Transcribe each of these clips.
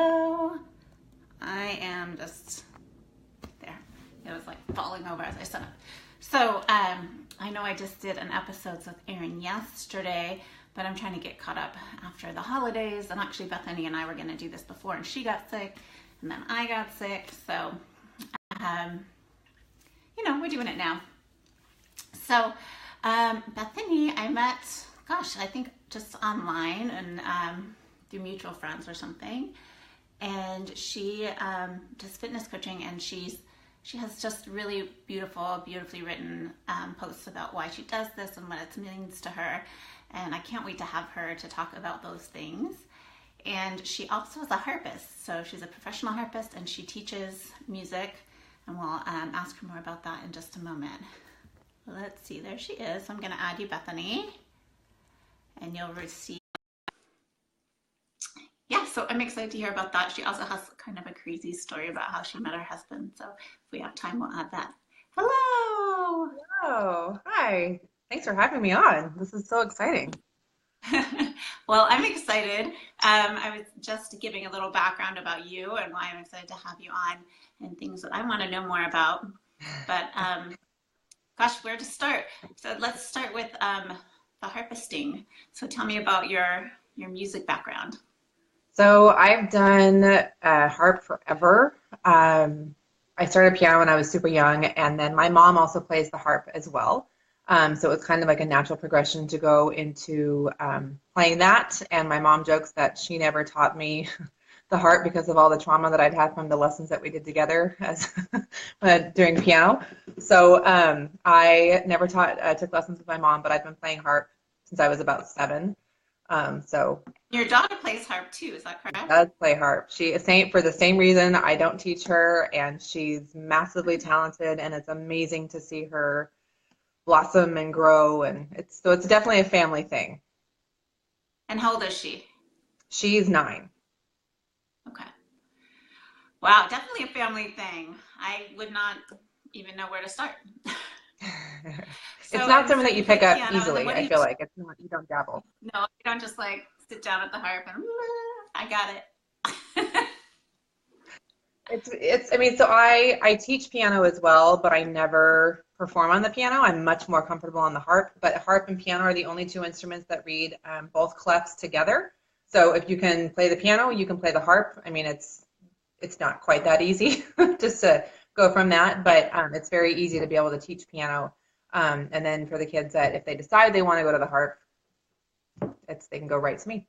Hello. I am just there. It was like falling over as I set up. So I know I just did an episode with Erin yesterday, but I'm trying to get caught up after the holidays. And actually Bethany and I were going to do this before, and she got sick, and then I got sick. So, we're doing it now. So Bethany, I met, I think just online and through mutual friends or something. And she does fitness coaching, and she has just really beautifully written posts about why she does this and what it means to her. And I can't wait to have her to talk about those things. And she also is a harpist. So she's a professional harpist, and she teaches music. And we'll ask her more about that in just a moment. Let's see, there she is. I'm going to add you, Bethany. And you'll receive. Yeah, so I'm excited to hear about that. She also has kind of a crazy story about how she met her husband. So if we have time, we'll add that. Hello. Hello. Hi. Thanks for having me on. This is so exciting. Well, I'm excited. I was just giving a little background about you and why I'm excited to have you on and things that I want to know more about. But where to start? So let's start with the harpesting. So tell me about your music background. So I've done harp forever. I started piano when I was super young, and then my mom also plays the harp as well. So it was kind of like a natural progression to go into playing that. And my mom jokes that she never taught me the harp because of all the trauma that I'd had from the lessons that we did together as during piano. So I never took lessons with my mom, but I've been playing harp since I was about 7. So your daughter plays harp too, is that correct? She does play harp. She is for the same reason I don't teach her, and she's massively talented, and it's amazing to see her blossom and grow, and it's definitely a family thing. And how old is she? She's 9. Okay. Wow, definitely a family thing. I would not even know where to start. It's not something that you pick up easily. I feel like it's not. You don't dabble. No, you don't just like sit down at the harp and I got it. I mean, so I teach piano as well, but I never perform on the piano. I'm much more comfortable on the harp, but harp and piano are the only 2 instruments that read both clefs together. So if you can play the piano, you can play the harp. I mean, it's not quite that easy just to go from that, but it's very easy to be able to teach piano. And then for the kids that if they decide they want to go to the harp, they can go right to me.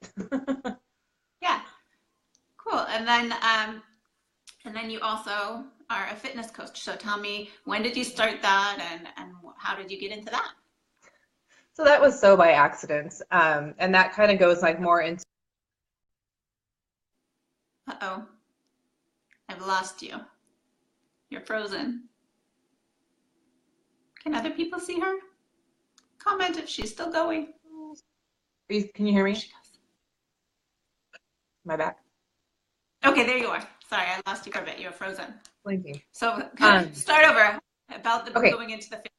Yeah, cool. And then you also are a fitness coach. So tell me, when did you start that, and how did you get into that? So that was so by accident, and that kind of goes like more into. Uh-oh, I've lost you. You're frozen. Can other people see her? Comment if she's still going. Can you hear me? Am I back? Okay, there you are. Sorry, I lost you for a bit. You were frozen. Blinking. So start over about going into the fitness.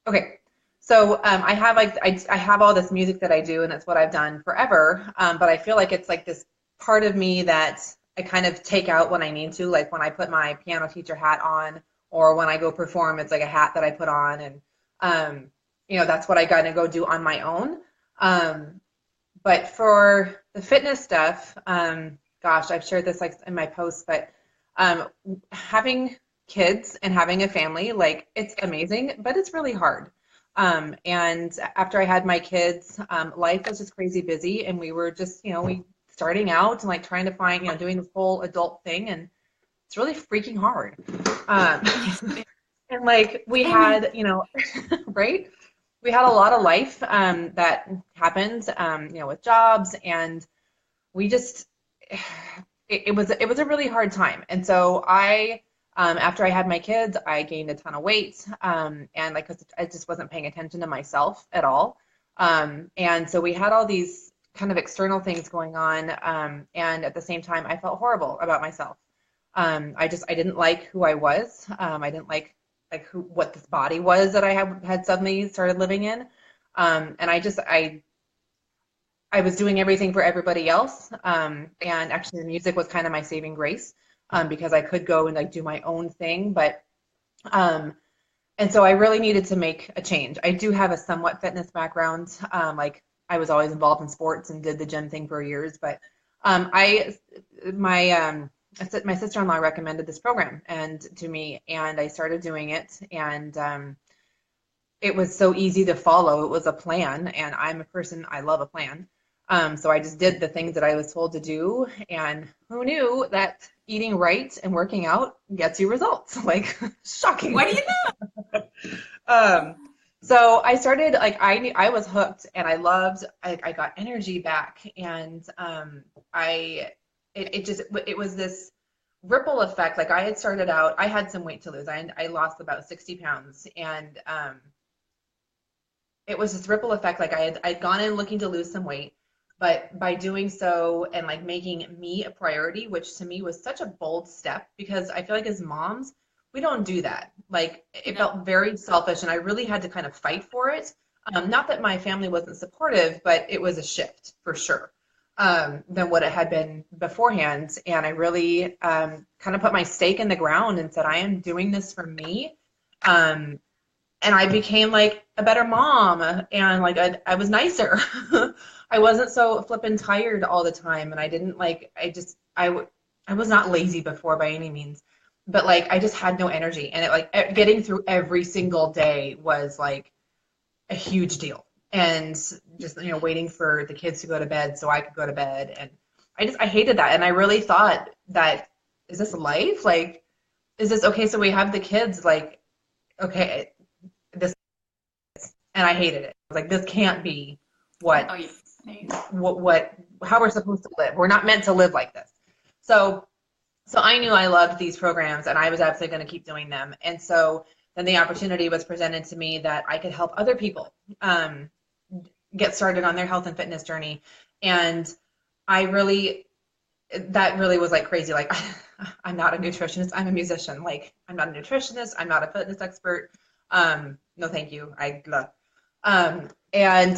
Okay. So I have I have all this music that I do, and it's what I've done forever. But I feel like it's like this part of me that I kind of take out when I need to, like when I put my piano teacher hat on, or when I go perform, it's like a hat that I put on, and that's what I gotta go do on my own. But for the fitness stuff, I've shared this like in my posts, but having kids and having a family, like it's amazing, but it's really hard. And after I had my kids, life was just crazy busy, and we were just, we starting out and like trying to find, doing this whole adult thing, and it's really freaking hard. And like we had, right? We had a lot of life that happened, with jobs, and we just it was a really hard time. And so after I had my kids, I gained a ton of weight, and like I just wasn't paying attention to myself at all. And so we had all these kind of external things going on, and at the same time, I felt horrible about myself. I didn't like who I was. I didn't like what this body was that I had suddenly started living in. And I I was doing everything for everybody else. And actually the music was kind of my saving grace, because I could go and like do my own thing. Um, and so I really needed to make a change. I do have a somewhat fitness background. Like I was always involved in sports and did the gym thing for years, but I my my sister-in-law recommended this program and to me, and I started doing it, and it was so easy to follow. It was a plan, and I'm a person, I love a plan. So I just did the things that I was told to do, and who knew that eating right and working out gets you results? Like, shocking. What do you Um, so I started like I was hooked, and I loved. I got energy back, and I it just it was this ripple effect. Like I had started out, I had some weight to lose. I lost about 60 pounds, and it was this ripple effect. Like I'd gone in looking to lose some weight, but by doing so and like making me a priority, which to me was such a bold step, because I feel like as moms, we don't do that. Like it know? felt very selfish, and I really had to kind of fight for it. Not that my family wasn't supportive, but it was a shift for sure, than what it had been beforehand. And I really kind of put my stake in the ground and said, I am doing this for me. Um, and I became like a better mom, and like I was nicer. I wasn't so flippin' tired all the time, and I didn't like I was not lazy before by any means, but like I just had no energy, and it like getting through every single day was like a huge deal. And just waiting for the kids to go to bed so I could go to bed, and I hated that, and I really thought that, is this life? Like, is this okay? So we have the kids, like, okay, this, and I hated it. I was like, this can't be Oh, what yeah. what how we're supposed to live. We're not meant to live like this. So I knew I loved these programs, and I was absolutely going to keep doing them. And so then the opportunity was presented to me that I could help other people get started on their health and fitness journey. And I really, that really was like crazy. Like, I'm not a nutritionist, I'm a musician. Like, I'm not a nutritionist, I'm not a fitness expert. No, thank you. And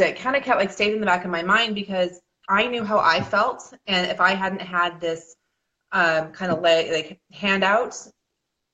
it kind of kept like stayed in the back of my mind, because I knew how I felt. And if I hadn't had this kind of like handouts,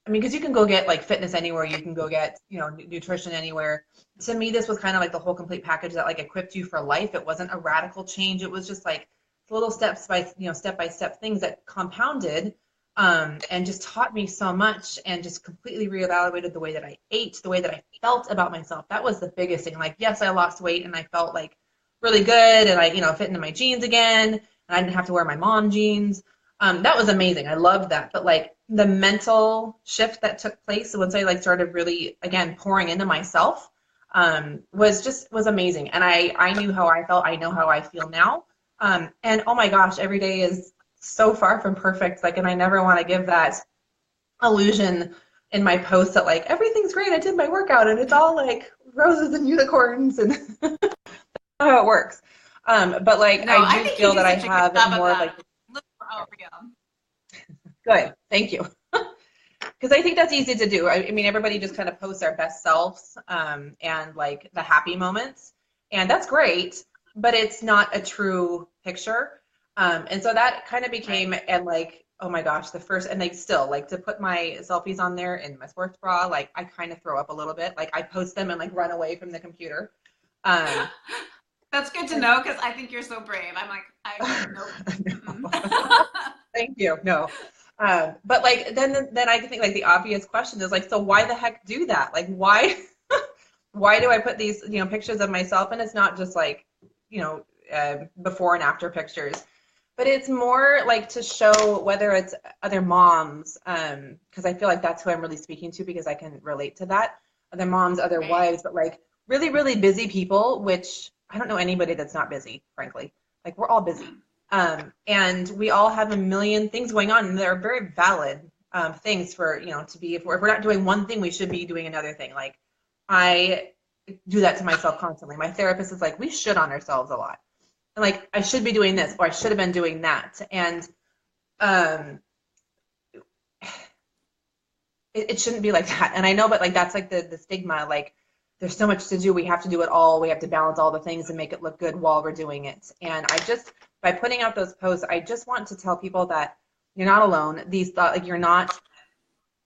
I mean, because you can go get like fitness anywhere, you can go get, nutrition anywhere. To me, this was kind of like the whole complete package that like equipped you for life. It wasn't a radical change. It was just like little step by step things that compounded, and just taught me so much, and just completely reevaluated the way that I ate, the way that I felt about myself. That was the biggest thing. Like, yes, I lost weight and I felt like really good, and I, fit into my jeans again, and I didn't have to wear my mom jeans. That was amazing. I loved that. But like the mental shift that took place once I like started really again pouring into myself, was amazing. And I knew how I felt. I know how I feel now. And oh my gosh, every day is so far from perfect. Like, and I never want to give that illusion in my posts that like everything's great. I did my workout and it's all like roses and unicorns, and how it works. But like No, I I do think you feel do that I such a good have job of more of like, that. Look for real. good, thank you. Because I think that's easy to do. I mean, everybody just kind of posts their best selves, and like the happy moments, and that's great, but it's not a true picture. And so that kind of Right. became, and like, oh my gosh, the first, and like still, like to put my selfies on there in my sports bra, like I kind of throw up a little bit. Like I post them and like run away from the computer. Um, That's good to know because I think you're so brave. I'm like, nope. Thank you. No. But like then I think like the obvious question is like, so why the heck do that? Like why do I put these, pictures of myself? And it's not just like, before and after pictures, but it's more like to show whether it's other moms, because I feel like that's who I'm really speaking to, because I can relate to that. Other moms, other Right. wives, but like really, really busy people, which I don't know anybody that's not busy, frankly. Like we're all busy. And we all have a million things going on, and they're very valid things for, to be, if we're not doing one thing, we should be doing another thing. Like I do that to myself constantly. My therapist is like, we should on ourselves a lot. And like, I should be doing this, or I should have been doing that. And um, it shouldn't be like that. And I know, but like, that's like the stigma. Like, there's so much to do. We have to do it all. We have to balance all the things and make it look good while we're doing it. And by putting out those posts, I just want to tell people that you're not alone. These thoughts, like, you're not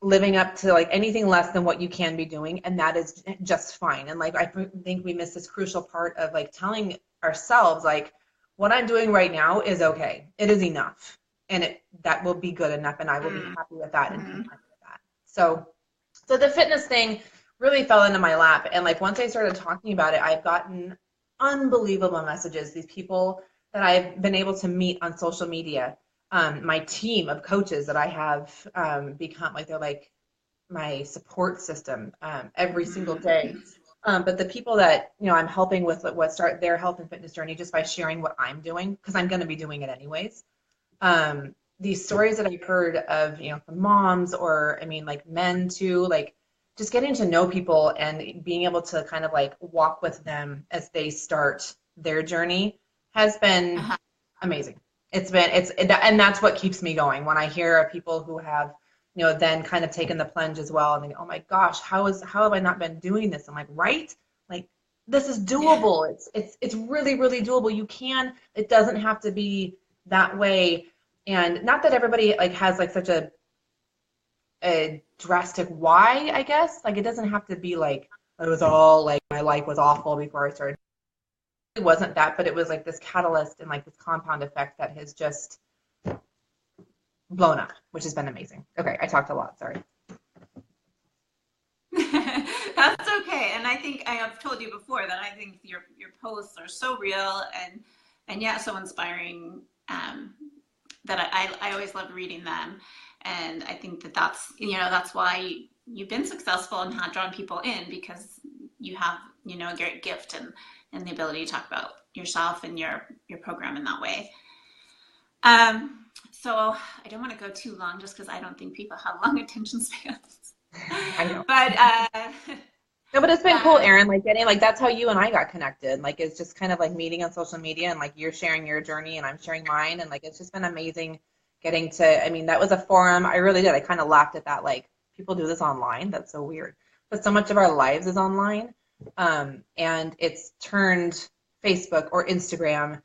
living up to like anything less than what you can be doing, and that is just fine. And like, I think we miss this crucial part of like telling ourselves, like, what I'm doing right now is okay. It is enough, and that will be good enough, and I will be happy with that and content with that. So the fitness thing really fell into my lap, and like once I started talking about it, I've gotten unbelievable messages. These people that I've been able to meet on social media, my team of coaches that I have become, like, they're like my support system every single day. But the people that, you know, I'm helping with what start their health and fitness journey just by sharing what I'm doing, because I'm going to be doing it anyways. These stories that I've heard of, you know, from moms, or I mean, like, men too, like, just getting to know people and being able to kind of like walk with them as they start their journey has been amazing. And that's what keeps me going. When I hear of people who have, you know, then kind of taken the plunge as well, and they go, oh my gosh, how have I not been doing this? I'm like, right? Like, this is doable. It's really, really doable. It doesn't have to be that way. And not that everybody like has like such a drastic why, I guess. Like, it doesn't have to be like, it was all like my life was awful before I started. It wasn't that, but it was like this catalyst and like this compound effect that has just blown up, which has been amazing. Okay, I talked a lot, sorry. That's okay. And I think I have told you before that I think your posts are so real and yeah, so inspiring, that I always love reading them. And I think that's, you know, that's why you've been successful and have drawn people in, because you have, you know, a great gift and the ability to talk about yourself and your program in that way. So I don't want to go too long, just because I don't think people have long attention spans. I know. But no, but it's been cool, Erin, like getting, like, that's how you and I got connected. Like, it's just kind of like meeting on social media, and like you're sharing your journey and I'm sharing mine, and like it's just been amazing getting to, I mean, that was a forum. I really did. I kind of laughed at that, like, people do this online. That's so weird. But so much of our lives is online. And it's turned Facebook or Instagram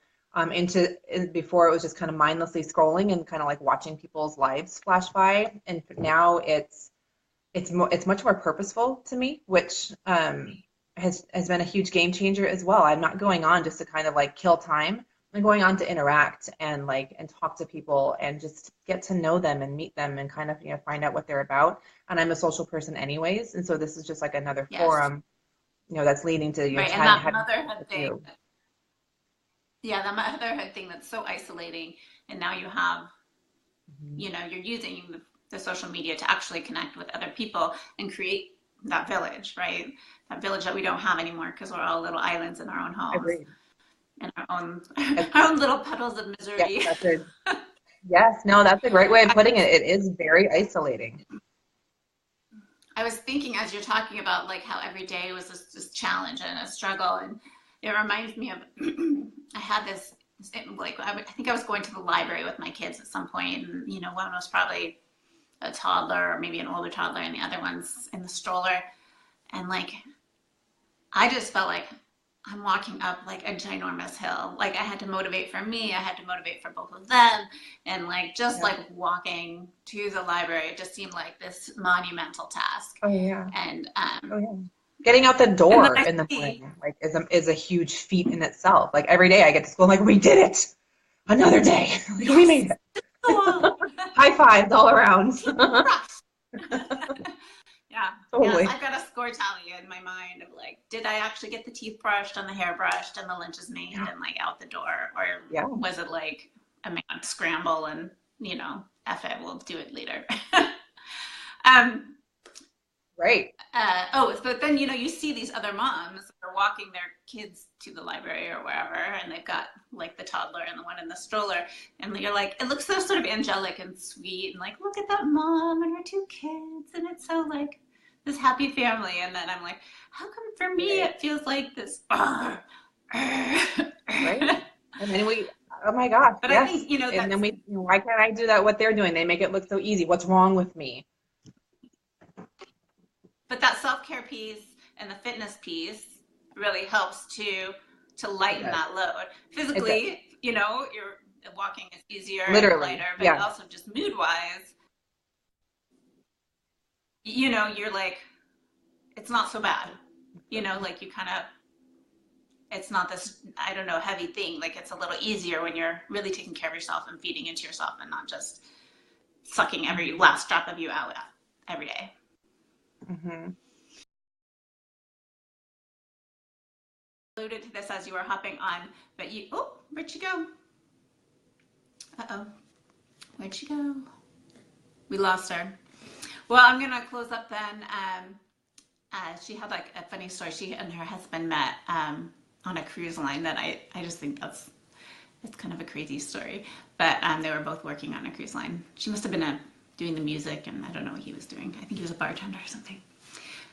before it was just kind of mindlessly scrolling and kind of like watching people's lives flash by. And now it's much more purposeful to me, which has been a huge game changer as well. I'm not going on just to kind of like kill time. I'm going on to interact and talk to people and just get to know them and meet them and kind of, you know, find out what they're about. And I'm a social person anyways, and so this is just like another forum, you know, that's leading to, you know, right, and that motherhood thing. Yeah, the motherhood thing that's so isolating, and now you have, you know, you're using the social media to actually connect with other people and create that village, right? That village that we don't have anymore because we're all little islands in our own homes. Agreed. And our own little puddles of misery. Yes, no, that's a great way of putting it. It is very isolating. I was thinking as you're talking about like how every day was this challenge and a struggle, and it reminds me of I had this like I think I was going to the library with my kids at some point, and you know, one was probably a toddler or maybe an older toddler, and the other one's in the stroller, and like I just felt like I'm walking up like a ginormous hill. Like I had to motivate for me, I had to motivate for both of them, and like just like walking to the library, it just seemed like this monumental task. Oh yeah. And getting out the door in the morning like is a huge feat in itself. Like every day I get to school, I'm like, we did it, another day. Like, we made it. High fives all around. Yeah. Totally. Yes, I've got a score tally in my mind of like, did I actually get the teeth brushed and the hair brushed and the lunches made and like out the door, or was it like a mad scramble and, you know, F it, we'll do it later. Right. But then, you know, you see these other moms that are walking their kids to the library or wherever, and they've got like the toddler and the one in the stroller, and you're like, it looks so sort of angelic and sweet, and like, look at that mom and her two kids, and it's so like this happy family. And then I'm like, how come for me it feels like this? Right. And then oh my gosh. But yes. I think, you know, and then why can't I do that? What they're doing, they make it look so easy. What's wrong with me? But that self-care piece and the fitness piece really helps to lighten that load. Physically, you know, your walking is easier and lighter, but also just mood wise, you know, you're like, it's not so bad, you know, like you kind of, it's not this, I don't know, heavy thing. Like it's a little easier when you're really taking care of yourself and feeding into yourself and not just sucking every last drop of you out every day. Mm-hmm. Alluded to this as you were hopping on, but where'd she go? Uh-oh, where'd she go? We lost her. Well, I'm gonna close up then. She had like a funny story. She and her husband met on a cruise line that I just think it's kind of a crazy story. But they were both working on a cruise line. She must have been doing the music, and I don't know what he was doing. I think he was a bartender or something.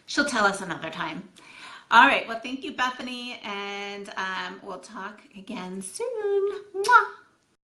She'll tell us another time. All right. Well, thank you, Bethany, and we'll talk again soon. Mwah!